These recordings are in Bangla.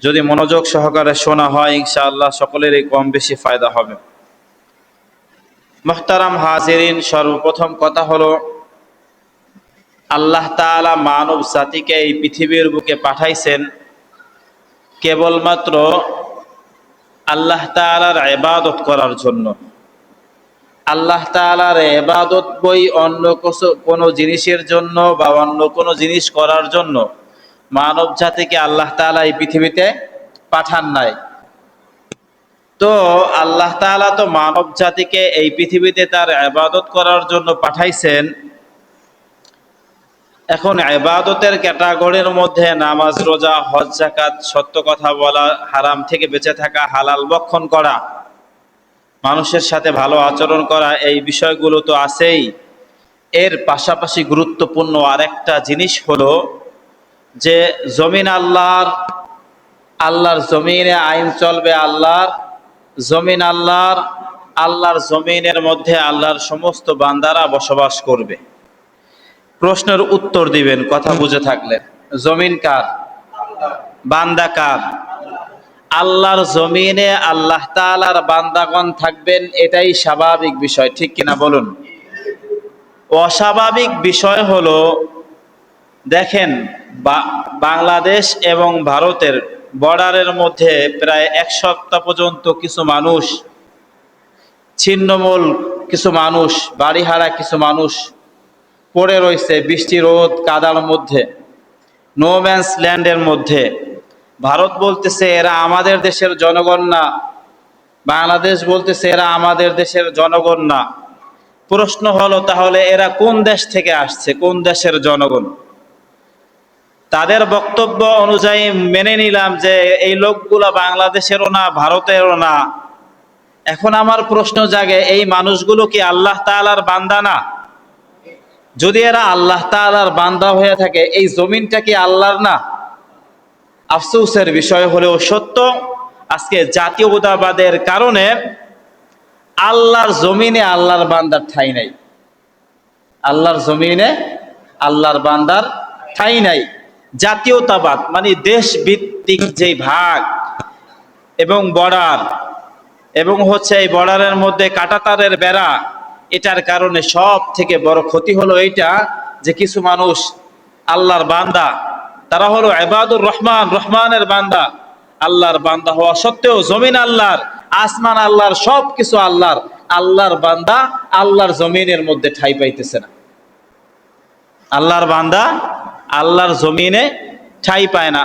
যদি মনোযোগ সহকারে শোনা হয় ইনশাআল্লাহ সকলেরই কম বেশি ফায়দা হবে। মুহতারাম হাজিরিন, সর্বপ্রথম কথা হলো আল্লাহ তাআলা মানব জাতিকে এই পৃথিবীর বুকে পাঠাইছেন কেবলমাত্র আল্লাহ তাআলার ইবাদত করার জন্য। আল্লাহ তাআলার ইবাদত বই অন্য কোনো জিনিসের জন্য বা অন্য কোনো জিনিস করার জন্য মানব জাতিকে আল্লাহ তাআলা এই পৃথিবীতে পাঠান নাই। তো আল্লাহ তাআলা তো মানব জাতিকে এই পৃথিবীতে তার ইবাদত করার জন্য পাঠাইছেন। এখন ইবাদতের ক্যাটাগরির মধ্যে নামাজ, রোজা, হজ, যাকাত, সত্য কথা বলা, হারাম থেকে বেঁচে থাকা, হালাল ভক্ষণ করা, মানুষের সাথে ভালো আচরণ করা, এই বিষয়গুলো তো আছেই। এর পাশাপাশি গুরুত্বপূর্ণ আরেকটা জিনিস হলো যে জমিন আল্লাহর জমিনে আইন চলবে আল্লাহর, জমিন আল্লাহর জমিনের মধ্যে আল্লাহর সমস্ত বান্দারা বসবাস করবে। প্রশ্নের উত্তর দিবেন কথা বুঝে থাকলে। জমিন কার? বান্দা কার? আল্লাহর জমিনে আল্লাহ তাআলার বান্দাগণ থাকবেন, এটাই স্বাভাবিক বিষয়, ঠিক কিনা বলুন? অস্বাভাবিক বিষয় হলো, দেখেন বাংলাদেশ এবং ভারতের বর্ডারের মধ্যে প্রায় এক সপ্তাহ পর্যন্ত কিছু মানুষ, ছিন্নমূল কিছু মানুষ, বাড়িহারা কিছু মানুষ পড়ে রয়েছে বৃষ্টি, রোদ, কাদার মধ্যে, নো ম্যানস ল্যান্ডের মধ্যে। ভারত বলতেছে এরা আমাদের দেশের জনগণ না, বাংলাদেশ বলতেছে এরা আমাদের দেশের জনগণ না। প্রশ্ন হলো তাহলে এরা কোন দেশ থেকে আসছে, কোন দেশের জনগণ? তাদের বক্তব্য অনুযায়ী মেনে নিলাম যে এই লোকগুলা বাংলাদেশেরও না, ভারতেরও না। এখন আমার প্রশ্ন জাগে, এই মানুষগুলো কি আল্লাহ তাআলার বান্দা না? যদি এরা আল্লাহ তাআলার বান্দা হয়ে থাকে, এই জমিনটা কি আল্লাহর না? আফসোসের বিষয় হলেও সত্য, আজকে জাতীয়তাবাদের কারণে আল্লাহর জমিনে আল্লাহর বান্দার ঠাঁই নাই। আল্লাহর জমিনে আল্লাহর বান্দার ঠাঁই নাই। জাতীয়তাবাদ মানে দেশ ভিত্তিক যে ভাগ এবং বর্ডার, এবং হচ্ছে এই বর্ডারের মধ্যে কাঁটাতারের বেড়া, এটার কারণে সব থেকে বড় ক্ষতি হলো এইটা যে কিছু মানুষ আল্লাহর বান্দা, তারা হলো ইবাদুর রহমান, রহমানের বান্দা। আল্লাহর বান্দা হওয়া সত্ত্বেও জমিন আল্লাহর, আসমান আল্লাহর, সব কিছু আল্লাহর, আল্লাহর বান্দা আল্লাহর জমিনের মধ্যে ঠাঁই পাইতেছে না। আল্লাহর বান্দা আল্লাহর জমিনে ঠাঁই পায় না।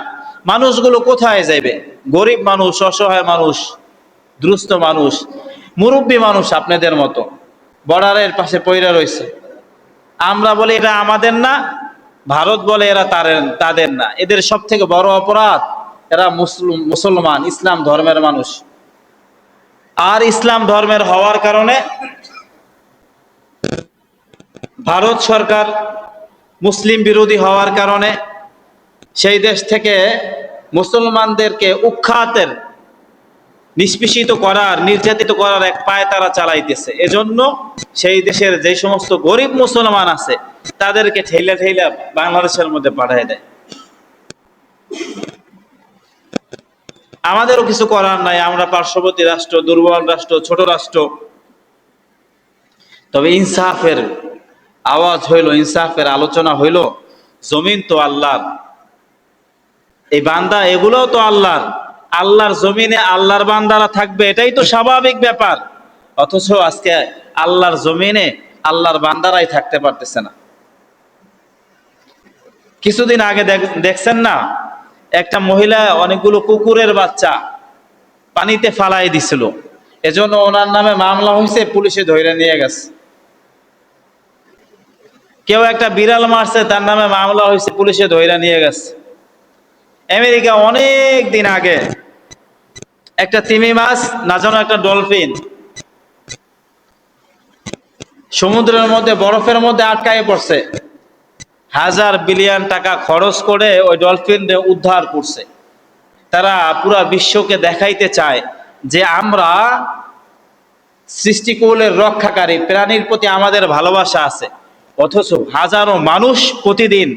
মানুষগুলো কোথায় যাবে? গরিব মানুষ, অসহায় মানুষ, দুস্থ মানুষ, মুরব্বী মানুষ আপনাদের মতো বর্ডারের পাশে পইরা রয়েছে। আমরা বলি এটা আমাদের না, ভারত বলে এরা তাদের না। এদের সব থেকে বড় অপরাধ, এরা মুসলমান, ইসলাম ধর্মের মানুষ। আর ইসলাম ধর্মের হওয়ার কারণে ভারত সরকার মুসলিম বিরোধী হওয়ার কারণে সেই দেশ থেকে মুসলমানদেরকে উৎখাতের, নিষ্পেষিত করার, নির্যাতিত করার এক পায় তারা চালাইতেছে। এজন্য সেই দেশের যে সমস্ত গরিব মুসলমান আছে তাদেরকে ঠেলা ঠেলা বাংলাদেশের মধ্যে পাঠিয়ে দেয়। আমাদেরও কিছু করার নাই, আমরা পার্শ্ববর্তী রাষ্ট্র, দুর্বল রাষ্ট্র, ছোট রাষ্ট্র। তবে ইনসাফের আওয়াজ হইল, ইনসাফের আলোচনা হইল, জমিন তো আল্লাহর, এই বান্দা এগুলোও তো আল্লাহর। আল্লাহর জমিনে আল্লাহর বান্দারা থাকবে, এটাই তো স্বাভাবিক ব্যাপার। অথচ আজকে আল্লাহর জমিনে আল্লাহর বান্দারাই থাকতে পারতেছে না। কিছুদিন আগে দেখছেন না, একটা মহিলা অনেকগুলো কুকুরের বাচ্চা পানিতে ফালাই দিছিল, এজন্য ওনার নামে মামলা হয়েছে, পুলিশে ধরে নিয়ে গেছে। কেউ একটা বিড়াল মারছে, তার নামে মামলা হয়েছে, পুলিশে ধরে নিয়ে গেছে। আমেরিকা অনেক দিন আগে একটা তিমি মাছ, না জানো একটা ডলফিন, সমুদ্রের মধ্যে বরফের মধ্যে আটকায় পড়ছে। 1000 বিলিয়ন টাকা খরচ করে ওই ডলফিন উদ্ধার করছে। তারা পুরা বিশ্বকে দেখাইতে চায় যে আমরা সৃষ্টিকুলের রক্ষাকারী, প্রাণীর প্রতি আমাদের ভালোবাসা আছে। অথচ হাজারো মানুষ প্রতিদিন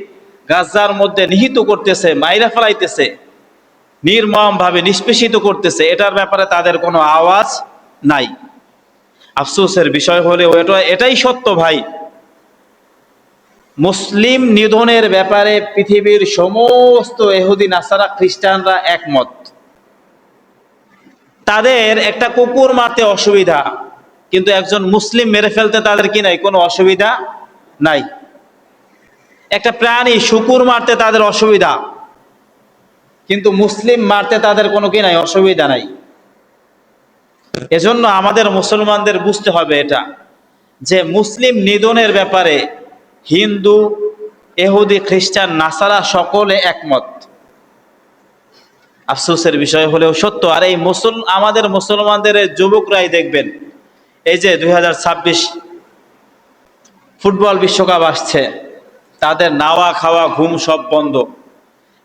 গাজার মধ্যে নিহত করতেছে, মাইরা ফেলাইতেছে। নির্মমভাবে নিষ্পেষিত করতেছে, এটার ব্যাপারে তাদের কোনো আওয়াজ নাই। আফসোসের বিষয় হলেও এটাই সত্য ভাই, মুসলিম নিধনের ব্যাপারে পৃথিবীর সমস্ত ইহুদি নাসারা খ্রিস্টানরা একমত। তাদের একটা কুকুর মারতে অসুবিধা, কিন্তু একজন মুসলিম মেরে ফেলতে তাদের কি নাই, কোনো অসুবিধা নাই। একটা প্রাণী শুকুর মারতে তাদের অসুবিধা, কিন্তু মুসলিম মারতে তাদের কোনো কি নাই, অসুবিধা নাই। এজন্য আমাদের মুসলমানদের বুঝতে হবে এটা, যে মুসলিম নিধনের ব্যাপারে হিন্দু, ইহুদি, খ্রিস্টান, নাসারা সকলে একমত। আফসোসের বিষয় হলেও সত্য। আর এই আমাদের মুসলমানদের যুবকরাই দেখবেন, এই যে 2026 ফুটবল বিশ্বকাপ আসছে, তাদের নাওয়া খাওয়া ঘুম সব বন্ধ।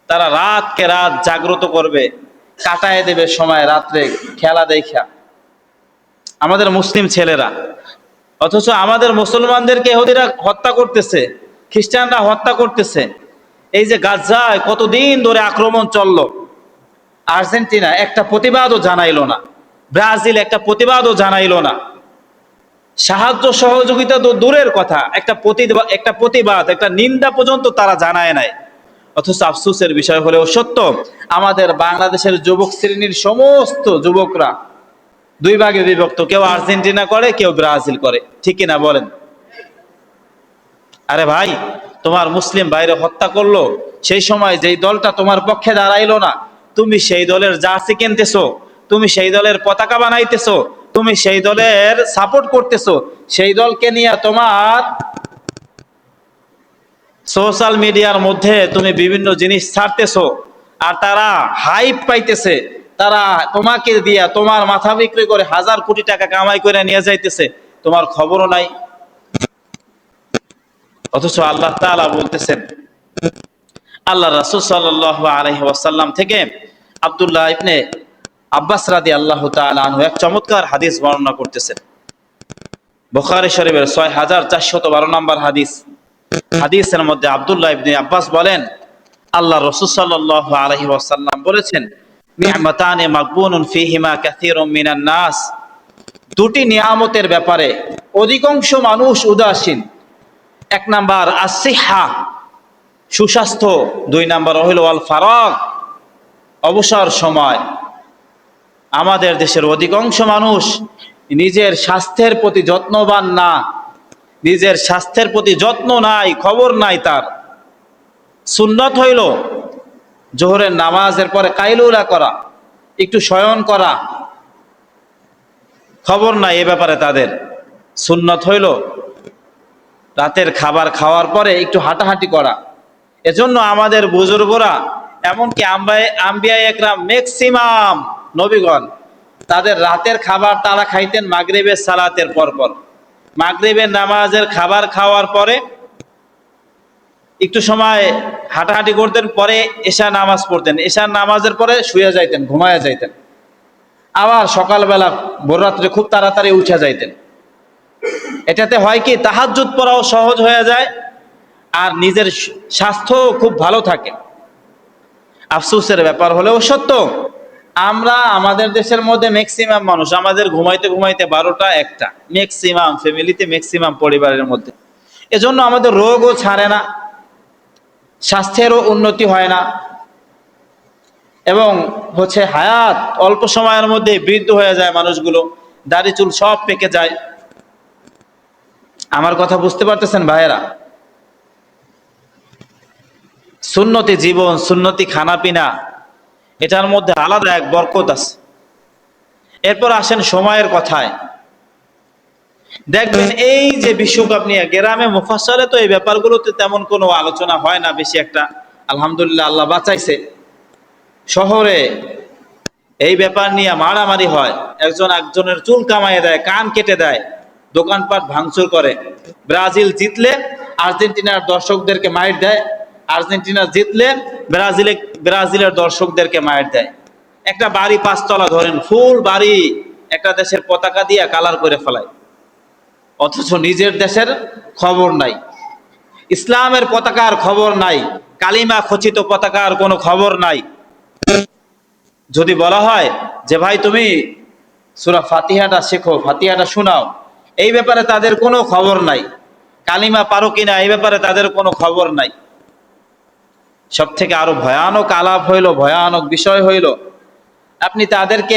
তারা রাতকে রাত জাগ্রত করবে, কাটায় দেবে সময় রাত্রে খেলা দেখা, আমাদের মুসলিম ছেলেরা। অথচ আমাদের মুসলমানদেরকে ইহুদিরা হত্যা করতেছে, খ্রিস্টানরা হত্যা করতেছে। এই যে গাজায় কতদিন ধরে আক্রমণ চললো, আর্জেন্টিনা একটা প্রতিবাদও জানাইলো না, ব্রাজিল একটা প্রতিবাদও জানাইলো না, সাহায্য সহযোগিতা তো দূরের কথা, একটা প্রতিবাদ, একটা নিন্দা পর্যন্ত তারা জানায় নাই। অথচ আফসোসের বিষয় হলেও সত্য, আমাদের বাংলাদেশের যুবক শ্রেণীর সমস্ত যুবকরা দুই ভাগে বিভক্ত, কেউ আর্জেন্টিনা করে, কেউ ব্রাজিল করে, ঠিক কিনা বলেন? আরে ভাই, তোমার মুসলিম বাইরে হত্যা করলো, সেই সময় যেই দলটা তোমার পক্ষে দাঁড়াইলো না, তুমি সেই দলের জার্সি কিনতেছো, তুমি সেই দলের পতাকা বানাইতেছো, তুমি সেই দলের সাপোর্ট করতেছো, সেই দলকে নিয়ে তোমার সোশ্যাল মিডিয়ার মধ্যে তুমি বিভিন্ন জিনিস ছাড়তেছো, আর তারা হাইপ পাইতেছে, তারা তোমাকে দিয়া তোমার মাথা বিক্রি করে 1000 কোটি টাকা কামাই করে নিয়ে যাইতেছে, তোমার খবরও নাই। অথচ আল্লাহ তাআলা বলতেছেন, আল্লাহ রাসূল সাল্লাল্লাহু আলাইহি ওয়াসাল্লাম থেকে আব্দুল্লাহ ইবনে আব্বাস রাদিয়াল্লাহু তাআলা আনহু এক চমৎকার হাদিস বর্ণনা করতেছেন। বুখারী শরীফের 6412 নম্বর হাদিস। হাদিসের মধ্যে আব্দুল্লাহ ইবনে আব্বাস বলেন, আল্লাহ রাসূল সাল্লাল্লাহু আলাইহি ওয়াসাল্লাম বলেছেন, নি'মাতানি মাগবুনুন ফীহিমা কাসীরুম মিনান নাস। দুটি নিয়ামতের ব্যাপারে অধিকাংশ মানুষ উদাসীন। এক নাম্বার আসিহা, সুস্বাস্থ্য। দুই নাম্বার হইল আল ফারাগ, অবসর সময়। আমাদের দেশের অধিকাংশ মানুষ নিজের স্বাস্থ্যের প্রতি যত্নবান না, নিজের স্বাস্থ্যের প্রতি যত্ন নাই, খবর নাই তার। সুন্নত হইল জোহরের নামাজের পরে কাইলুলা করা, একটু শয়ন করা, খবর নাই এ ব্যাপারে তাদের। সুন্নত হইল রাতের খাবার খাওয়ার পরে একটু হাঁটাহাঁটি করা। এজন্য আমাদের বুজুর্গরা, এমনকি আম্বিয়া একরাম, ম্যাক্সিমাম নবীগণ, তাদের রাতের খাবার তারা খাইতেন মাগরিবের সালাতের পরপর। মাগরিবের নামাজের খাবার খাওয়ার পরে একটু সময় হাঁটাহাঁটি করতেন, পরে এশা নামাজ পড়তেন, এশার নামাজের পরে শুয়ে যাইতেন, ঘুমায়া যাইতেন, আবার সকালবেলা ভোররাত্রে খুব তাড়াতাড়ি উঠে যাইতেন। এটাতে হয় কি, তাহাজ্জুদ পড়াও সহজ হয়ে যায়, আর নিজের স্বাস্থ্য খুব ভালো থাকে। আফসোসের ব্যাপার হলেও সত্য, আমরা আমাদের দেশের মধ্যে ম্যাক্সিমাম মানুষ, আমাদের ঘুমাইতে ঘুমাইতে 12টা 1টা, ম্যাক্সিমাম ফ্যামিলিতে, ম্যাক্সিমাম পরিবারের মধ্যে। এজন্য আমাদের রোগও ছাড়ে না, স্বাস্থ্যেরও উন্নতি হয় না, এবং হচ্ছে হায়াত অল্প সময়ের মধ্যে বৃদ্ধ হয়ে যায় মানুষগুলো, দাড়ি চুল সব পেকে যায়। আমার কথা বুঝতে পারতেছেন ভাইয়েরা? সুন্নতি জীবন, সুন্নতি খানাপিনা, এটার মধ্যে আলাদা এক বরকত আছে। এরপর আসেন সময়ের কথায়। দেখবেন এই যে বিশ্বকাপ নিয়ে গ্রামে মুফাসসালে তো এই ব্যাপারগুলোতে তেমন কোনো আলোচনা হয় না বেশি একটা, আলহামদুলিল্লাহ, আল্লাহ বাঁচাইছে। শহরে এই ব্যাপার নিয়ে মারামারি হয়, একজন একজনের চুল কামাইয়ে দেয়, কান কেটে দেয়, দোকানপাট ভাঙচুর করে। ব্রাজিল জিতলে আর্জেন্টিনার দর্শকদেরকে মাইর দেয়, আর্জেন্টিনা জিতলে ব্রাজিলের দর্শকদেরকে মাইর দেয়। একটা বাড়ি 5 তলা ধরেন, ফুল বাড়ি একটা দেশের পতাকা দিয়ে কালার করে ফেলায়, অথচ নিজের দেশের খবর নাই, ইসলামের পতাকার খবর নাই, কালিমা খচিত পতাকার কোনো খবর নাই। যদি বলা হয় যে ভাই তুমি সূরা ফাতিহাটা শেখো, ফাতিহাটা শোনাও, এই ব্যাপারে তাদের কোনো খবর নাই। কালিমা পারো কিনা এই ব্যাপারে তাদের কোনো খবর নাই। সব থেকে আরো ভয়ানক আলাপ হইল, ভয়ানক বিষয় হইল, আপনি তাদেরকে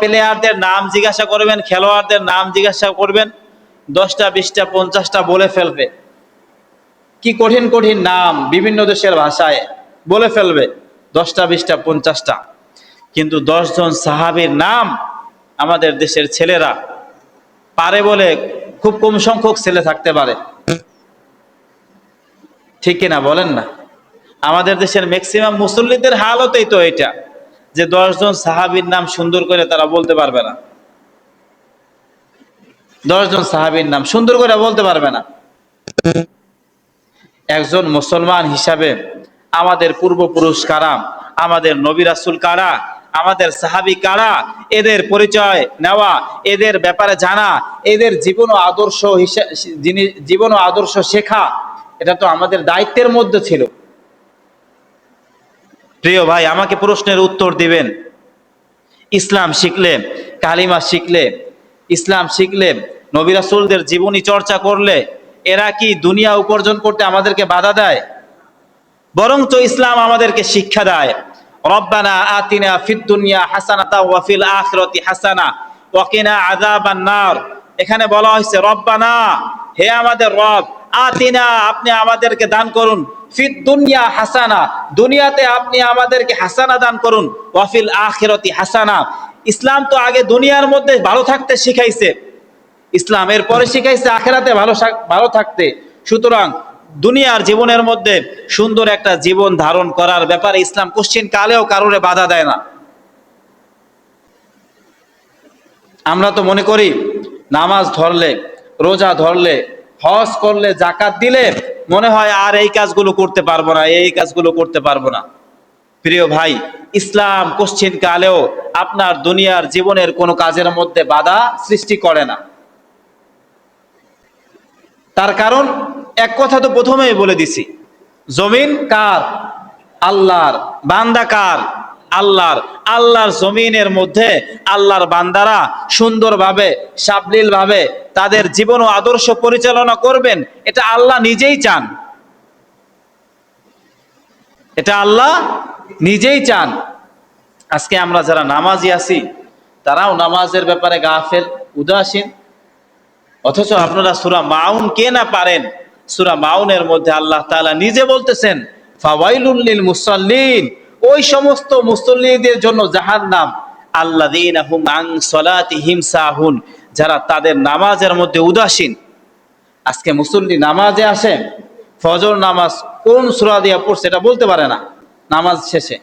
প্লেয়ারদের নাম জিজ্ঞাসা করবেন, খেলোয়াড়দের নাম জিজ্ঞাসা করবেন, 10টা 20টা 50টা বলে ফেলবে। কি কঠিন কঠিন নাম বিভিন্ন দেশের ভাষায় বলে ফেলবে, 10টা 20টা 50টা। কিন্তু 10 জন সাহাবীর নাম আমাদের দেশের ছেলেরা পারে বলে খুব কম সংখ্যক ছেলে থাকতে পারে, ঠিক কিনা বলেন না? আমাদের দেশের ম্যাক্সিমাম মুসল্লিদের হালতই তো এটা, যে 10 জন সাহাবীর নাম সুন্দর করে তারা বলতে পারবে না। 10 জন সাহাবীর নাম সুন্দর করে বলতে পারবে না। একজন মুসলমান হিসাবে আমাদের পূর্বপুরুষ কারা, আমাদের নবী রাসূল কারা, আমাদের সাহাবী কারা, এদের পরিচয় নেওয়া, এদের ব্যাপারে জানা, এদের জীবন ও আদর্শ জীবন ও আদর্শ শেখা, এটা তো আমাদের দায়িত্বের মধ্যে ছিল। প্রিয় ভাই, আমাকে প্রশ্নের উত্তর দিবেন, ইসলাম শিখলে, কালিমা শিখলে, ইসলাম শিখলে, নবী রাসূলদের জীবনী চর্চা করলে এরা কি দুনিয়া উপার্জন করতে আমাদেরকে বাধা দেয়? বরঞ্চ ইসলাম আমাদেরকে শিক্ষা দেয়, রব্বানা আতিনা ফিদ দুনিয়া হাসানাতা ওয়া ফিল আখিরাতি হাসানা ওয়া কিনা আযাবান নার। এখানে বলা হয়েছে রব্বানা, হে আমাদের রব, আতিনা, আপনি আমাদেরকে দান করুন, ফিদ দুনিয়া হাসানা, দুনিয়াতে আপনি আমাদেরকে হাসানা দান করুন, ওয়া ফিল আখিরাতি হাসানা। ইসলাম তো আগে দুনিয়ার মধ্যে ভালো থাকতে শিখাইছে, ইসলামের পরে শিখাইছে আখিরাতে ভালো থাকতে। সুতরাং দুনিয়ার জীবনের মধ্যে সুন্দর একটা জীবন ধারণ করার ব্যাপারে ইসলাম কোশ্চিন কালেও কারোরে বাধা দেয় না। আমরা তো মনে করি নামাজ ধরলে, রোজা ধরলে, হজ করলে, যাকাত দিলে মনে হয় আর এই কাজগুলো করতে পারবো না, এই কাজগুলো করতে পারবো না। প্রিয় ভাই, ইসলাম কোশ্চিন কালেও আপনার দুনিয়ার জীবনের কোনো কাজের মধ্যে বাধা সৃষ্টি করে না। তার কারণ এক কথা তো প্রথমেই বলে দিছি, জমিন কার? আল্লাহর। বান্দা কার? আল্লাহর। আল্লাহর জমিনের মধ্যে আল্লাহর বান্দারা সুন্দরভাবে, সাবলীলভাবে তাদের জীবন ও আদর্শ পরিচালনা করবেন, এটা আল্লাহ নিজেই চান, এটা আল্লাহ নিজেই চান। আজকে আমরা যারা নামাজি আছি তারাও নামাজের ব্যাপারে গাফেল, উদাসীন। অথচ আপনারা সূরা মাউন কে না পারেন, সূরা মাউনের মধ্যে আল্লাহ তাআলা নিজে বলতেছেন ফাওয়াইলুল লিল মুসাল্লিন, ওই সমস্ত মুসল্লিদের জন্য জাহান্নাম, আল্লাযীনা হুম আন সালাতিহিম সাহুন, যারা তাদের নামাজের মধ্যে উদাসীন। আজকে মুসল্লি নামাজে আসে, ফজর নামাজ কোন সূরা দিয়া পড়ছে এটা বলতে পারে না, নামাজ শেষে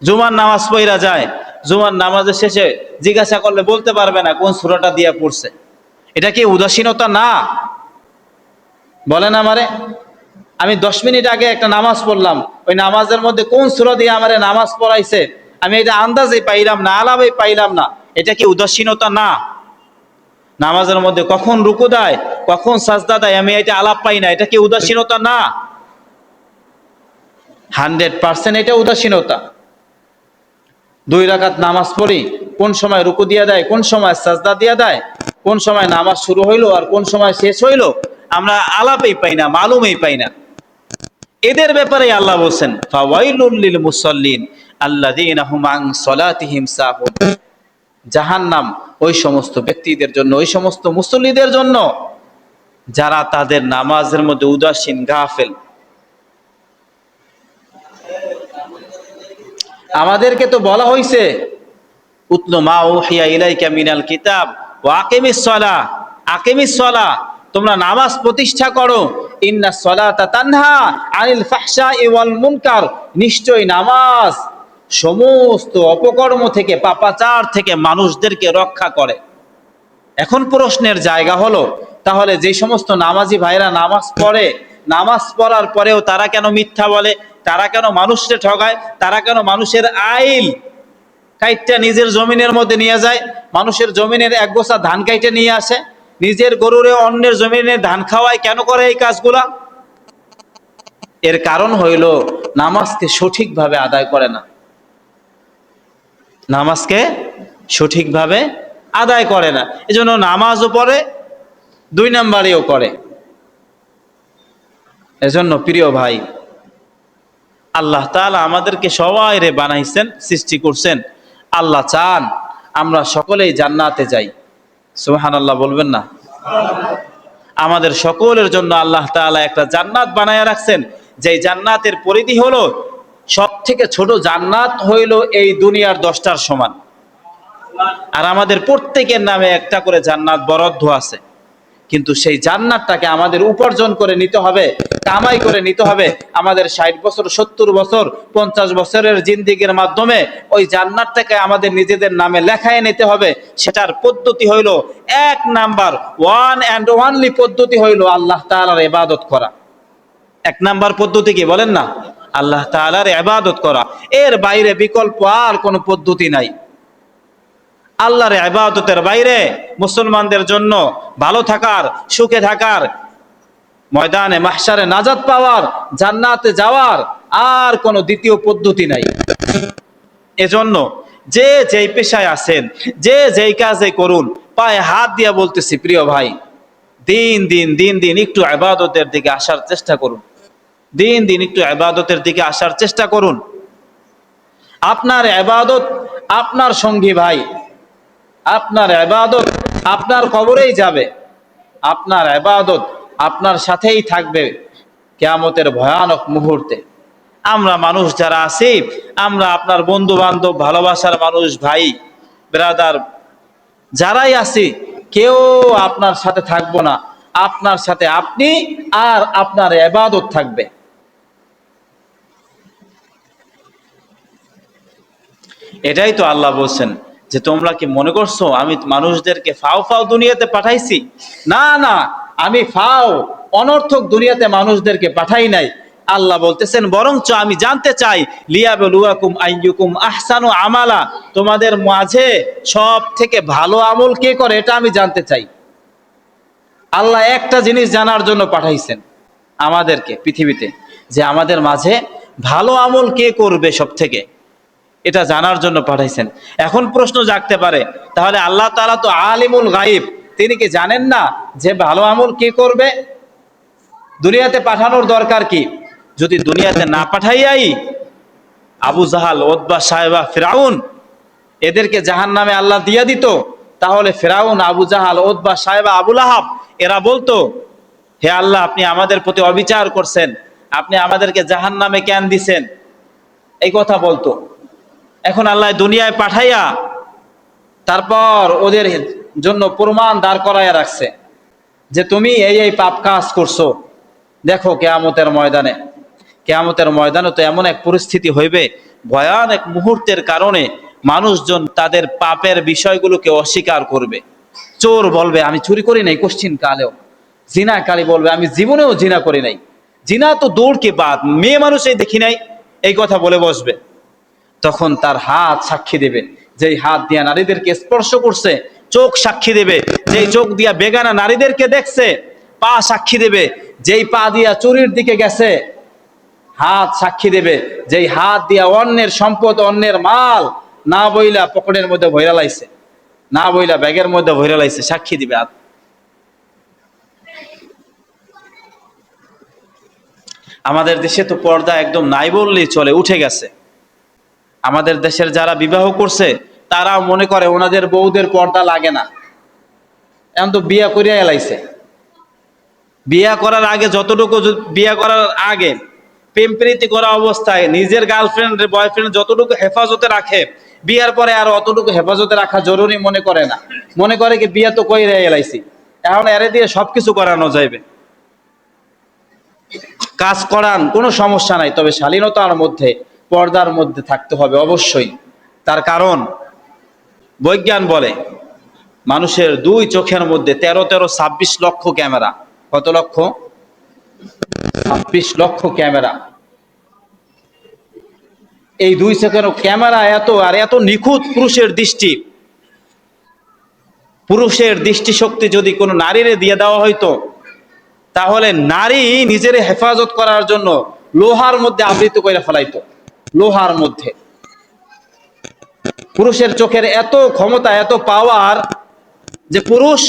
জুমার নামাজ পড়া যায়, জুমার নামাজের শেষে জিজ্ঞাসা করলে বলতে পারবে না কোন সূরাটা দিয়া পড়ছে। এটা কি উদাসীনতা না? বলেন আমারে। আমি 10 মিনিট আগে একটা নামাজ পড়লাম, ওই নামাজের মধ্যে কোন সূরা দিয়ে আমারে নামাজ পড়াইছে আমি এটা আন্দাজে পাইলাম না, আলাপে পাইলাম না, এটা কি উদাসীনতা না? নামাজের মধ্যে কখন রুকু দেয়, কখন সাজদা দেয় আমি এটা আলাপ পাই না, এটা কি উদাসীনতা না? 100% এটা উদাসীনতা। 2 রাকাত নামাজ পড়ি, কোন সময় রুকু দিয়া দেয়, কোন সময় সাজদা দিয়া দেয়, কোন সময় নামাজ শুরু হইলো আর কোন সময় শেষ হইলো আমরা আলাপেই পাই না, মালুমেই পাই না। এদের ব্যাপারে আল্লাহ বলছেন ফাওয়াইলুল লিল মুসাল্লিন আল্লাযীনা হুম আন সালাতিহিম সাহুন, জাহান্নাম ওই সমস্ত ব্যক্তিদের জন্য, ওই সমস্ত মুসল্লিদের জন্য যারা তাদের নামাজের মধ্যে উদাসীন, গাফেল। আমাদেরকে তো বলা হয়েছে উতলু মা উহিয়া ইলাইকা মিনাল কিতাব ওয়া আকিমিস সালাহ, আকিমিস সালাহ, তোমরা নামাজ প্রতিষ্ঠা করো, ইন্নাস সালাতা তানহা আনিল ফাহশাই ওয়াল মুনকার, নিশ্চয় নামাজ সমস্ত অপকর্ম থেকে, পাপাচার থেকে মানুষদেরকে রক্ষা করে। এখন প্রশ্নের জায়গা হলো, তাহলে যে সমস্ত নামাজি ভাইরা নামাজ পড়ে, নামাজ পড়ার পরেও তারা কেন মিথ্যা বলে, তারা কেন মানুষকে ঠগায়, তারা কেন মানুষের আইল কাইটটা নিজের জমিনের মধ্যে নিয়ে যায়, মানুষের জমিনের এক গোছা ধান কাইটে নিয়ে আসে, নিজের গরুরে অন্যের জমিনে ধান খাওয়ায়, কেন করে এই কাজগুলা? এর কারণ হইল নামাজকে সঠিকভাবে আদায় করে না। নামাজকে সঠিকভাবে আদায় করে না। এজন্য নামাজও পড়ে, 2 নাম্বারেও করে। এজন্য প্রিয় ভাই, আল্লাহ তাআলা আমাদেরকে সবাই রে বানাইছেন, সৃষ্টি করছেন। আল্লাহ চান আমরা সকলেই জান্নাতে যাই। সুবহানাল্লাহ বলবেন না? আমাদের সকলের জন্য আল্লাহ তাআলা একটা জান্নাত বানায়া রাখছেন, যেই জান্নাতের পরিধি হলো, সব থেকে ছোট জান্নাত হইল এই দুনিয়ার 10টার সমান। আর আমাদের প্রত্যেকের নামে একটা করে জান্নাত বরাদ্দ আছে। কিন্তু সেই জান্নাতটাকে আমাদের উপার্জন করে নিতে হবে, কামাই করে নিতে হবে। আমাদের 60 বছর, 70 বছর, 50 বছরের জিন্দেগির মাধ্যমে ওই জান্নাতটাকে আমাদের নিজেদের নামে লেখায় নিতে হবে। সেটার পদ্ধতি হইল, 1 নাম্বার, ওয়ান অ্যান্ড ওয়ানলি পদ্ধতি হইল আল্লাহ তাআলার ইবাদত করা। 1 নাম্বার পদ্ধতি কি বলেন না? আল্লাহ তাআলার ইবাদত করা। এর বাইরে বিকল্প আর কোনো পদ্ধতি নাই। আল্লাহর ইবাদতের বাইরে মুসলমানদের জন্য ভালো থাকার, সুখে থাকার, ময়দানে মাহশারে নাজাত পাওয়ার, জান্নাতে যাওয়ার আর কোনো দ্বিতীয় পদ্ধতি নাই। এজন্য যে যেই পেশায় আছেন, যে যেই কাজে করুন, পায়ে হাত দিয়া বলতেছি প্রিয় ভাই, দিন দিন একটু ইবাদতের দিকে আসার চেষ্টা করুন। দিন একটু ইবাদতের দিকে আসার চেষ্টা করুন। আপনার ইবাদত আপনার সঙ্গী ভাই, আপনার ইবাদত আপনার কবরেই যাবে, আপনার ইবাদত আপনার সাথেই থাকবে কিয়ামতের ভয়ানক মুহূর্তে। আমরা মানুষ যারা আছি, আমরা আপনার বন্ধু বান্ধব, ভালোবাসার মানুষ, ভাই ব্রাদার যারাই আছি, কেউ আপনার সাথে থাকবো না। আপনার সাথে আপনি আর আপনার ইবাদত থাকবে। এটাই তো আল্লাহ বলছেন যে তোমরা কি মনে করছো আমি মানুষদেরকে ফাও ফাও দুনিয়াতে পাঠাইছি? না না, আমি ফাও অনর্থক দুনিয়াতে মানুষদেরকে পাঠাই নাই। আল্লাহ বলতেছেন বরঞ্চ আমি জানতে চাই, লিয়াবলুয়াকুম আইয়ুকুম আহসানু আমালা, তোমাদের মাঝে সব থেকে ভালো আমল কে করে এটা আমি জানতে চাই। আল্লাহ একটা জিনিস জানার জন্য পাঠাইছেন আমাদেরকে পৃথিবীতে, যে আমাদের মাঝে ভালো আমল কে করবে সব থেকে, এটা জানার জন্য পাঠাইছেন। এখন প্রশ্ন জাগতে পারে, তাহলে আল্লাহ তাআলা তো আলিমুল গায়ব, তিনি কি জানেন না যে ভালো আমল কে করবে? দুনিয়াতে পাঠানোর দরকার কি? যদি দুনিয়াতে না পাঠাইয়াই আবু জাহাল, উতবা, সায়বা, ফিরাউন এদেরকে জাহান্নামে আল্লাহ দিয়া দিত, তাহলে ফিরাউন, আবু জাহাল, উতবা, সায়বা, আবু লাহাব এরা বলতো, হে আল্লাহ আপনি আমাদের প্রতি অবিচার করছেন, আপনি আমাদেরকে জাহান্নামে কেন দিছেন, এই কথা বলতো। এখন আল্লাহ দুনিয়ায় পাঠাইয়া তারপর ওদের জন্য প্রমাণ দাঁড় করাইয়া রাখছে যে তুমি এই পাপ কাজ করছো। দেখো কিয়ামতের ময়দানে তো এমন এক পরিস্থিতি হইবে, ভয়ানক মুহূর্তের কারণে মানুষজন তাদের পাপের বিষয়গুলোকে অস্বীকার করবে। চোর বলবে আমি চুরি করি নাই কোশ্চিন কালেও, জিনাকারী বলবে আমি জীবনেও জিনা করি নাই, জিনা তো দূর কি বাদ, মেয়ে মানুষই দেখি নাই, এই কথা বলে বসবে। তখন তার হাত সাক্ষী দেবে, যেই হাত দিয়া নারীদেরকে স্পর্শ করছে। চোখ সাক্ষী দেবে, যেই চোখ দিয়া বেগানা নারীদেরকে দেখছে। পা সাক্ষী দেবে, যেই পা দিয়া চুরির দিকে গেছে। হাত সাক্ষী দেবে, যেই হাত দিয়া অন্যের সম্পদ, অন্যের মাল না বইলা পকেটের মধ্যে ভইরা লাইছে, না বইলা ব্যাগের মধ্যে ভইরা লাইছে, সাক্ষী দিবে হাত। আমাদের দেশে তো পর্দা একদম নাই বললেই চলে, উঠে গেছে। আমাদের দেশের যারা বিবাহ করছে তারাও মনে করে ওনাদের বউদের পর্দা লাগে না। এখন তো বিয়া করিয়া এলাইছে। বিয়া করার আগে যতটুকু, বিয়া করার আগে প্রেম প্রীতি করা অবস্থায় নিজের গার্লফ্রেন্ড বয়ফ্রেন্ড যতটুকু হেফাজতে রাখে, বিয়ার পরে আর অতটুকু হেফাজতে রাখা জরুরি মনে করে না। মনে করে কি বিয়া তো কইরা এলাইছি, এখন এরে দিয়ে সবকিছু করানো যাইবে। কাজ করান কোনো সমস্যা নাই, তবে শালীনতার মধ্যে, পর্দার মধ্যে থাকতে হবে অবশ্যই। তার কারণ বৈজ্ঞান বলে মানুষের 2 চোখের মধ্যে 13 লক্ষ ক্যামেরা। কত লক্ষ? 26 লক্ষ ক্যামেরা। এই 2 চোখের ক্যামেরা এত নিখুঁত পুরুষের দৃষ্টিশক্তি যদি কোনো নারীরে দিয়ে দেওয়া হইতো, তাহলে নারী নিজের হেফাজত করার জন্য লোহার মধ্যে আবৃত করে ফেলাইতো, লোহার মধ্যে। পুরুষের চোখের এত ক্ষমতা, এত পাওয়ার, যে পুরুষ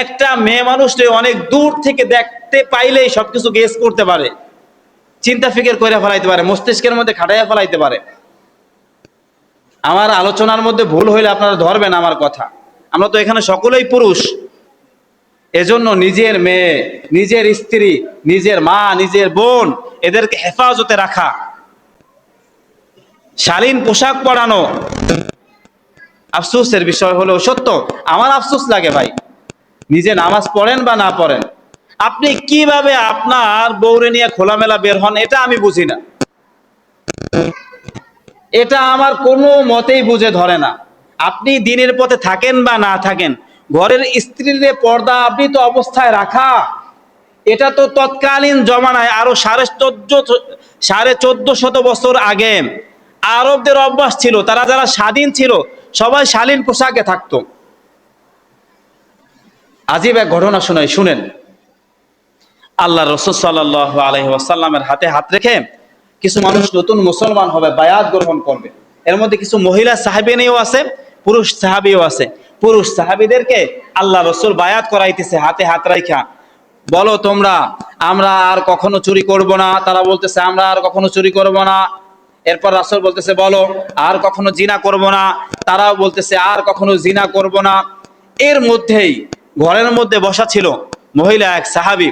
একটা মেয়ে মানুষকে অনেক দূর থেকে দেখতে পাইলেই সবকিছু গেস করতে পারে, চিন্তা ফিকির করে ফেলাইতে পারে, মস্তিষ্কের মধ্যে খাটাইয়া ফেলাইতে পারে। আমার আলোচনার মধ্যে ভুল হইলে আপনারা ধরবেন আমার কথা। আমরা তো এখানে সকলেই পুরুষ, এজন্য নিজের মেয়ে, নিজের স্ত্রী, নিজের মা, নিজের বোন, এদেরকে হেফাজতে রাখা, শালীন পোশাক পরানো। আফসোসের বিষয় হলো সত্য, আমার আফসোস লাগে ভাই, নিজে নামাজ পড়েন বা না পড়েন, আপনি কিভাবে আপনার বউরে নিয়ে খোলামেলা বের হন, এটা আমি বুঝি না। এটা আমার কোনো মতেই বুঝে ধরে না। আপনি দিনের পথে থাকেন বা না থাকেন, ঘরের স্ত্রীর পর্দা আবৃত অবস্থায় রাখা, এটা তো তৎকালীন জমানায় আরো 1450 বছর আগে আরবদের অভ্যাস ছিল। তারা যারা স্বাধীন ছিল সবাই শালীন পোশাকে থাকতো। আজীব এক ঘটনা শোনাই, শুনেন। আল্লাহ রাসূল সাল্লাল্লাহু আলাইহি ওয়াসাল্লামের হাতে হাত রেখে কিছু মানুষ নতুন মুসলমান হবে, বায়াত গ্রহণ করবে। এর মধ্যে কিছু মহিলা সাহাবিনীও আছে, পুরুষ সাহাবিও আছে। পুরুষ সাহাবিদেরকে আল্লাহ রাসূল বায়াত করাইতেছে হাতে হাত রাখা। বলো তোমরা, আমরা আর কখনো চুরি করব না। তারা বলতেছে আমরা আর কখনো চুরি করব না। এরপর রাসূল বলতেছে বলো আর কখনো জিনা করব না। তারাও বলতেছে আর কখনো জিনা করব না। এর মধ্যেই ঘরের মধ্যে বসা ছিল মহিলা এক সাহাবী,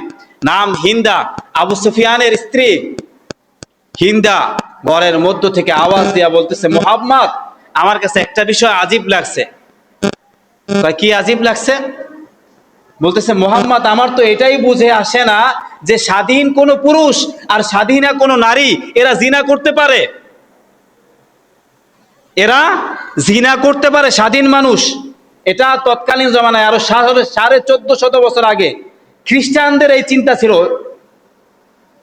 নাম হিন্দা, আবু সুফিয়ানের স্ত্রী। হিন্দা ঘরের মধ্য থেকে আওয়াজ দিয়া বলতেছে, মুহাম্মদ, আমার কাছে একটা বিষয় আজীব লাগছে। কি আজীব লাগছে? বলতেছে, মুহাম্মদ, আমার তো এটাই বুঝে আসে না যে স্বাধীন কোন পুরুষ আর স্বাধীনা কোন নারী এরা জিনা করতে পারে। এরা জিনা করতে পারে, স্বাধীন মানুষ। এটা তৎকালীন জমানায় আরো 1450 বছর আগে খ্রিস্টানদের এই চিন্তা ছিল।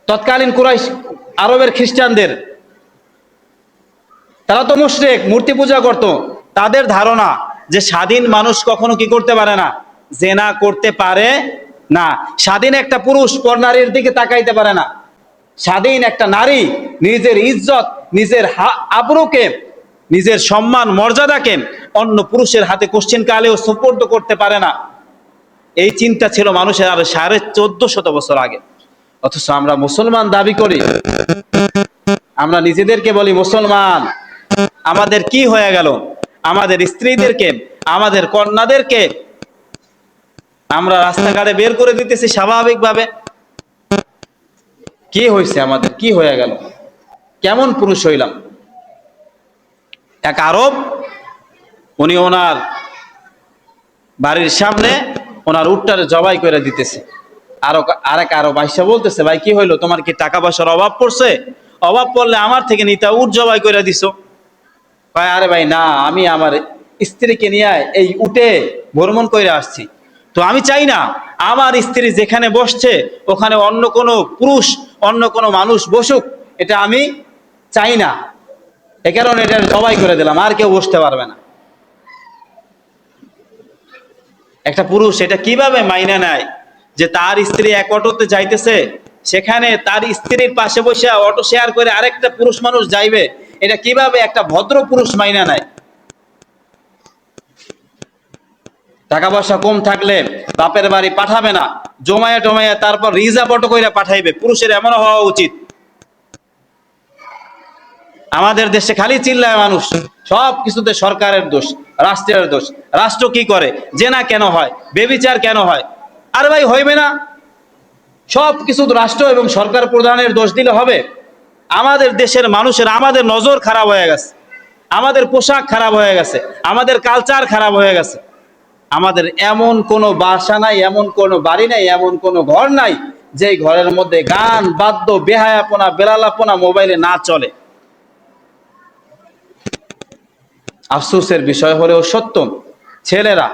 তৎকালীন কুরাইশ আরবের খ্রিস্টানদের, তারা তো মুশরিক, মূর্তি পূজা করত। তাদের ধারণা যে স্বাধীন মানুষ কখনো কি করতে পারে না, জেনা করতে পারে না। স্বাধীন একটা পুরুষ পর নারীর দিকে তাকাইতে পারে না। স্বাধীন একটা নারী নিজের ইজ্জত, নিজের আবরুকে, নিজের সম্মান মর্যাদাকে অন্য পুরুষের হাতে কোশ্চেন কালেও সুপর্দ করতে পারে না। এই চিন্তা ছিল মানুষের আরো 1450 বছর আগে। অথচ আমরা মুসলমান দাবি করি, আমরা নিজেদেরকে বলি মুসলমান। আমাদের কি হয়ে গেল? আমাদের স্ত্রীদেরকে, আমাদের কন্যাদেরকে আমরা রাস্তাঘাটে বের করে দিতেছি স্বাভাবিকভাবে। কি হয়েছে? আমাদের কি হয়ে গেল? কেমন পুরুষ হইলাম? এক আরব, উনি ওনার বাড়ির সামনে ওনার উটটারে জবাই করে দিতেছে। আরেক আরব আইসা বলতেছে, ভাই কি হইলো? তোমার কি টাকা পয়সার অভাব পড়ছে? অভাব পড়লে আমার থেকে নিতা, উট জবাই করে দিছো। ভাই, আরে ভাই না, আমি আমার স্ত্রীকে নিয়ে এই উটে ভ্রমণ করে আসছি। তো আমি চাই না আমার স্ত্রী যেখানে বসছে ওখানে অন্য কোনো পুরুষ, অন্য কোনো মানুষ বসুক, এটা আমি চাই না। এ কারণে এটা জবাই করে দিলাম, আর কেউ বসতে পারবে না। একটা পুরুষ এটা কিভাবে মাইনা নেয় যে তার স্ত্রী এক অটোতে যাইতেছে, সেখানে তার স্ত্রীর পাশে বসে অটো শেয়ার করে আরেকটা পুরুষ মানুষ যাইবে? এটা কিভাবে একটা ভদ্র পুরুষ মাইনা নেয়? টাকা পয়সা কম থাকলে বাপের বাড়ি পাঠাবে না, জমায়া টমায়া তারপর রিজার্ভ অটো কইরা পাঠাইবে। পুরুষের এমন হওয়া উচিত। আমাদের দেশে খালি চিল্লায় মানুষ, সব কিছুতে সরকারের দোষ, রাষ্ট্রের দোষ। রাষ্ট্র কি করে? জেনা কেন হয়? বেবিচার কেন হয়? আর ভাই হইবে না, সব কিছু রাষ্ট্র এবং সরকার প্রধানের দোষ দিলে হবে? আমাদের দেশের মানুষের, আমাদের নজর খারাপ হয়ে গেছে, আমাদের পোশাক খারাপ হয়ে গেছে, আমাদের কালচার খারাপ হয়ে গেছে। আমাদের এমন কোনো বাসা নাই, এমন কোনো বাড়ি নাই, এমন কোনো ঘর নাই যে ঘরের মধ্যে গান বাদ্য, বেহায়াপনা, বেলালাপনা মোবাইলে না চলে। আফসোসের বিষয় হলেও সত্য, ছেলেরা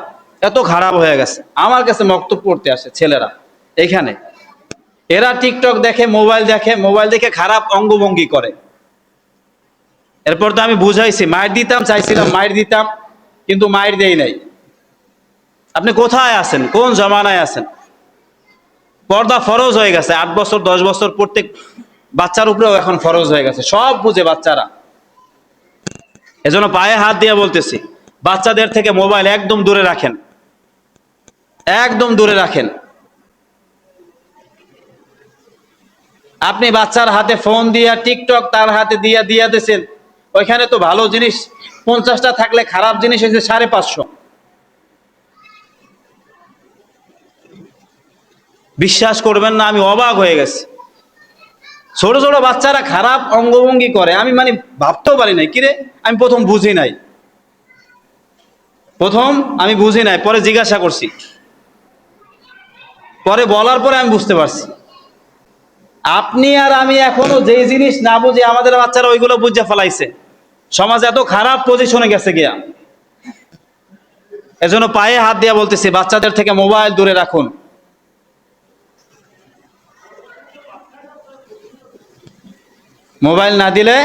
এত খারাপ হয়ে গেছে। আমার কাছে বক্তব্য করতে আসে ছেলেরা এখানে, এরা টিকটক দেখে, মোবাইল দেখে, মোবাইল দেখে খারাপ অঙ্গভঙ্গি করে। এরপর তো আমি বুঝাইছি, মায়ের দিতাম, চাইছিলাম মায়ের দিতাম, কিন্তু মায়ের দেই নাই। আপনি কোথায় আছেন? কোন জমানায় আছেন? পর্দা ফরজ হয়ে গেছে। 8 বছর 10 বছর প্রত্যেক বাচ্চার উপরেও এখন ফরজ হয়ে গেছে, সব বুঝে বাচ্চারা। এজন্য পায়ে হাত দিয়ে বলতেছি, বাচ্চাদের থেকে মোবাইল একদম দূরে রাখেন, একদম দূরে রাখেন। আপনি বাচ্চার হাতে ফোন দিয়া টিকটক তার হাতে দিয়া দিয়েছেন, ওইখানে তো ভালো জিনিস 50টা থাকলে খারাপ জিনিস হয়েছে 550। বিশ্বাস করবেন না, আমি অবাক হয়ে গেছি। ছোট ছোট বাচ্চারা খারাপ অঙ্গভঙ্গি করে, আমি মানে ভাবতেও পারি নাই। কিরে, আমি প্রথম বুঝি নাই, পরে জিজ্ঞাসা করছি, পরে বলার পরে আমি বুঝতে পারছি। আপনি আর আমি এখনো যেই জিনিস না বুঝি, আমাদের বাচ্চারা ওইগুলো বুঝে ফেলাইছে। সমাজ এত খারাপ পজিশনে গেছে গিয়া। এজন্য পায়ে হাত দিয়ে বলতেছি, বাচ্চাদের থেকে মোবাইল দূরে রাখুন। মোবাইল না দিলে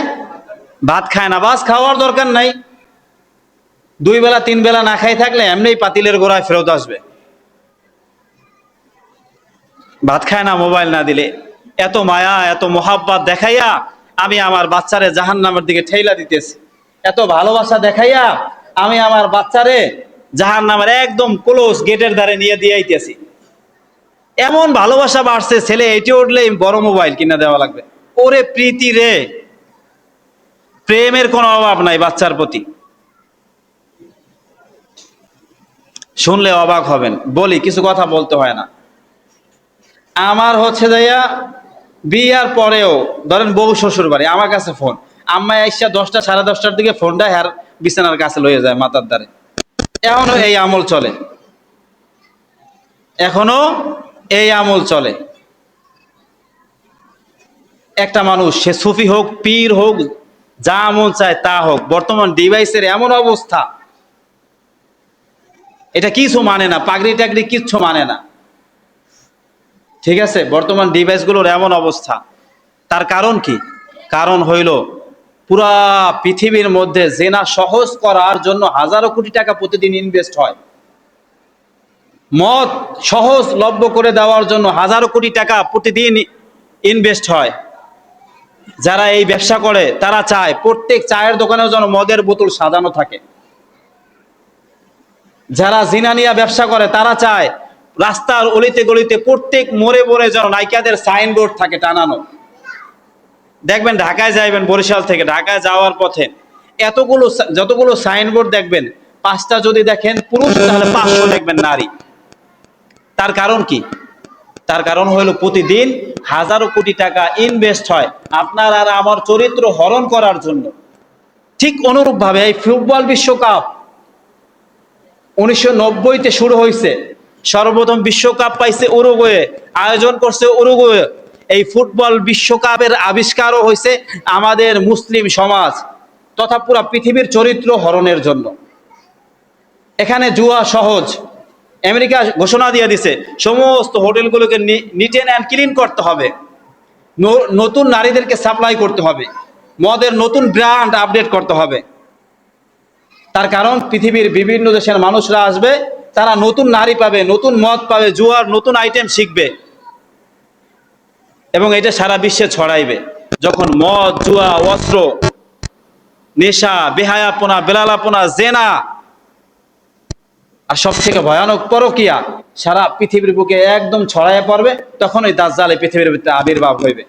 ভাত খায় না। বাস খাওয়ার দরকার নাই, 2 বেলা 3 বেলা না খাই থাকলে এমনি পাতিলের গোড়ায় ফেরত আসবে। ভাত খায় না মোবাইল না দিলে। এত মায়া এত মোহাব্বত দেখাইয়া আমি আমার বাচ্চারে জাহান্নামের দিকে ঠেলা দিতেছি। এত ভালোবাসা দেখাইয়া আমি আমার বাচ্চারে জাহান্নামের একদম ক্লোজ গেটের ধারে নিয়ে দিয়ে আইতেছি। এমন ভালোবাসা বাড়ছে, ছেলে এটি উঠলেই বড় মোবাইল কিনে দেওয়া লাগবে। ওরে প্রীতি রে, প্রেমের কোনো অভাব নাই বাচ্চার প্রতি। শুনলে অবাক হবেন, বলি কিছু কথা বলতে হয় না। আমার হচ্ছে যাইয়া বিয়ার পরেও ধরেন বউ শ্বশুর বাড়ি, আমার কাছে ফোন, আম্মা আইসা 10টা 10:30টার দিকে ফোনটা হ্যার বিছানার কাছে লইয়ে যায় মাথার দ্বারে। এখনো এই আমল চলে, এখনো এই আমল চলে। একটা মানুষ, সে সুফি হোক পীর হোক, যা মন চায় তা হোক, বর্তমান ডিভাইসের এমন অবস্থা, এটা কিছু মানে না, পাগড়ি টাগড়ি কিচ্ছু মানে না। ঠিক আছে, বর্তমান ডিভাইসগুলোর এমন অবস্থা। তার কারণ কি? কারণ হইল পুরা পৃথিবীর মধ্যে জেনা সহজ করার জন্য হাজারো কোটি টাকা প্রতিদিন ইনভেস্ট হয়। মদ সহজলভ্য করে দেওয়ার জন্য হাজারো কোটি টাকা প্রতিদিন ইনভেস্ট হয়। যারা এই ব্যবসা করে তারা চায় প্রত্যেক চায়ের দোকানেও যেন মদের বোতল সাজানো থাকে। যারা জিনা নিয়া ব্যবসা করে তারা চায় রাস্তার অলিতে গলিতে প্রত্যেক মোড়ে মোড়ে যেন নায়িকাদের সাইনবোর্ড থাকে টানানো। দেখবেন ঢাকায় যাইবেন, বরিশাল থেকে ঢাকায় যাওয়ার পথে যতগুলো সাইনবোর্ড দেখবেন, 5টা যদি দেখেন পুরুষ, তাহলে 500 দেখবেন নারী। তার কারণ কি? তার কারণ হলো প্রতিদিন হাজারো কোটি টাকা ইনভেস্ট হয় আপনার আর আমার চরিত্র হরণ করার জন্য। ঠিক অনুরূপ ভাবে এই ফুটবল বিশ্বকাপ 1990-তে শুরু হয়েছে। সর্বপ্রথম বিশ্বকাপ পাইছে উরুগুয়ে, আয়োজন করছে উরুগুয়ে। এই ফুটবল বিশ্বকাপের আবিষ্কারও হয়েছে আমাদের মুসলিম সমাজ তথা পুরা পৃথিবীর চরিত্র হরণের জন্য। এখানে জুয়া সহজ। আমেরিকা ঘোষণা দিয়ে দিছে সমস্ত হোটেলগুলোকে নিট অ্যান্ড ক্লিন করতে হবে, নতুন নারীদেরকে সাপ্লাই করতে হবে, মদের নতুন ব্র্যান্ড আপডেট করতে হবে। তার কারণ পৃথিবীর বিভিন্ন দেশের মানুষরা আসবে, তারা নতুন নারী পাবে, নতুন মদ পাবে, জুয়ার নতুন আইটেম শিখবে এবং এটা সারা বিশ্বে ছড়াইবে। যখন মদ, জুয়া, অস্ত্র, নেশা, বেহায়াপনা, বেলালাপনা, জেনা আর সব থেকে ভয়ানক পরকিয়া সারা পৃথিবীর বুকে একদম ছড়াইয়া পড়বে, তখন ওই দাজ্জাল পৃথিবীর ভিতরে আবির্ভাব হইবে।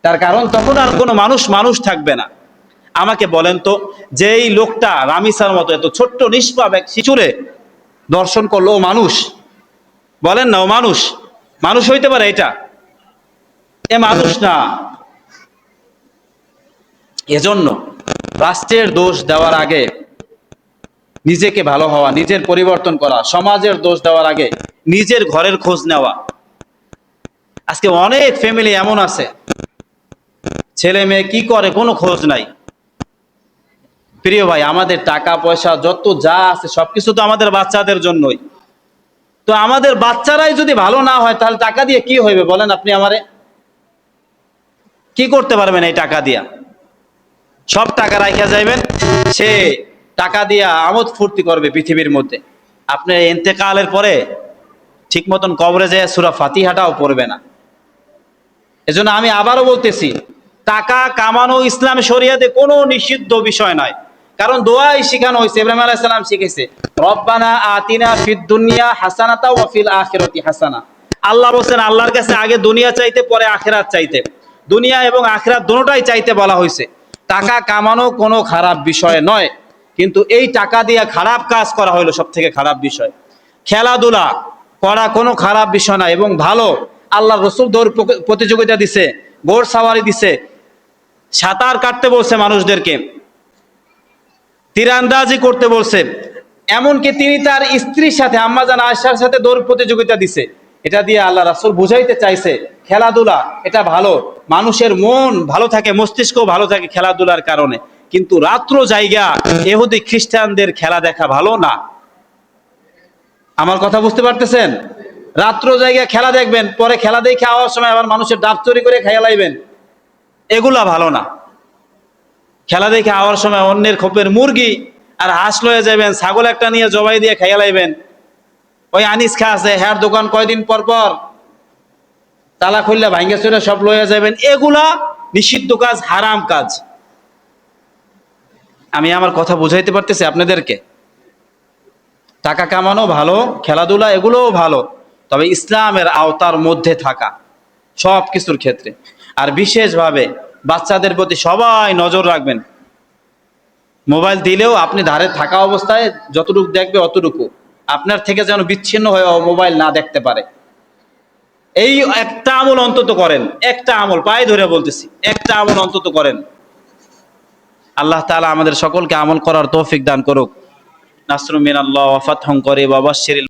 তার কারণ তখন আর কোনো মানুষ থাকবে না। আমাকে বলেন তো, যেই লোকটা রামিসার মতো এত ছোট্ট নিষ্পাপ এক শিশুরে দর্শন করলো, ও মানুষ? বলেন না, ও মানুষ হইতে পারে? এটা এ মানুষ না। এজন্য রাষ্ট্রের দোষ দেওয়ার আগে নিজেকে ভালো হওয়া, নিজের পরিবর্তন করা, সমাজের দোষ দেওয়ার আগে নিজের ঘরের খোঁজ নেওয়া। আজকে অনেক ফ্যামিলি এমন আছে, ছেলে মেয়ে কি করে কোনো খোঁজ নাই। প্রিয় ভাই, আমাদের টাকা পয়সা যত যা আছে সবকিছু তো আমাদের বাচ্চাদের জন্যই। তো আমাদের বাচ্চারাই যদি ভালো না হয়, তাহলে টাকা দিয়ে কি হইবে বলেন আপনি আমারে? কি করতে পারবেন এই টাকা দিয়া? সব টাকা রাখা যাইবেন, সে টাকা দিয়া আমোদ ফুর্তি করবে পৃথিবীর মধ্যে। আপনি ইন্তেকালের পরে ঠিক মতন কবরে যায় সূরা ফাতিহাটাও পড়বে না। এজন্য আমি আবারও বলতেছি, টাকা কামানো ইসলাম শরিয়াতে কোনো নিষিদ্ধ বিষয় নয়। কারণ দোয়াই শেখানো হয়েছে, ইব্রাহিম আলাইহিস সালাম শিখেছে, রব্বানা আতিনা ফিদ দুনিয়া হাসানাতা ওয়া ফিল আখিরাতি হাসানা। আল্লাহ বলেন আল্লাহর কাছে আগে দুনিয়া চাইতে পরে আখিরাত চাইতে, দুনিয়া এবং আখিরাত দুটোটাই চাইতে বলা হয়েছে। টাকা কামানো কোনো খারাপ বিষয় নয়, কিন্তু এই টাকা দিয়ে খারাপ কাজ করা হলো সব থেকে খারাপ বিষয়। খেলাধুলা করা কোনো খারাপ বিষয় না এবং ভালো। আল্লাহ রসুল দৌড় প্রতিযোগিতা দিছে, ঘোড় সাওয়ারি দিছে, সাঁতার কাটতে বলছে মানুষদেরকে, তীরন্দাজি করতে বলছে, এমনকি তিনি তার স্ত্রীর সাথে আম্মাজান আয়েশার সাথে দৌড় প্রতিযোগিতা দিছে। এটা দিয়ে আল্লাহ রাসূল বুঝাইতে চাইছে খেলাধুলা এটা ভালো, মানুষের মন ভালো থাকে, মস্তিষ্ক ভালো থাকে খেলাধুলার কারণে। কিন্তু রাত্র জায়গা ইহুদি খ্রিস্টানদের খেলা দেখা ভালো না। আমার কথা বুঝতে পারতেছেন? রাত্র জায়গা খেলা দেখবেন, পরে খেলা দেখে আওয়ার সময় আবার মানুষের ডাব চুরি করে খাইয়া লাইবেন, এগুলা ভালো না। খেলা দেখে আওয়ার সময় অন্যের খোপের মুরগি আর হাঁস লয়ে যাবেন, ছাগল একটা নিয়ে জবাই দিয়ে খাইয়া লাইবেন। ওই আনিস খা আছে, হ্যার দোকান কয়দিন পর পর তালা খুললে ভাঙ্গে চুরে সব লয়ে যাবেন, এগুলা নিষিদ্ধ কাজ, হারাম কাজ। আমি আমার কথা বুঝাইতে পারতেছি আপনাদেরকে? টাকা কামানো ভালো, খেলাধুলা এগুলোও ভালো, তবে ইসলামের আওতার মধ্যে থাকা সব কিছুর ক্ষেত্রে। আর বিশেষভাবে বাচ্চাদের প্রতি সবাই নজর রাখবেন। মোবাইল দিলেও আপনি ধারে থাকা অবস্থায় যতটুকু দেখবে অতটুকু, আপনার থেকে যেন বিচ্ছিন্ন হয়ে মোবাইল না দেখতে পারে। এই একটা আমল অন্তত করেন, একটা আমল, পায়ে ধরে বলতেছি, একটা আমল অন্তত করেন। আল্লাহ তাআলা আমাদের সকলকে আমল করার তৌফিক দান করুক। নাসরুম মিনাল্লাহ ওয়া ফাতহুন করিব ওয়া বাশশিরিল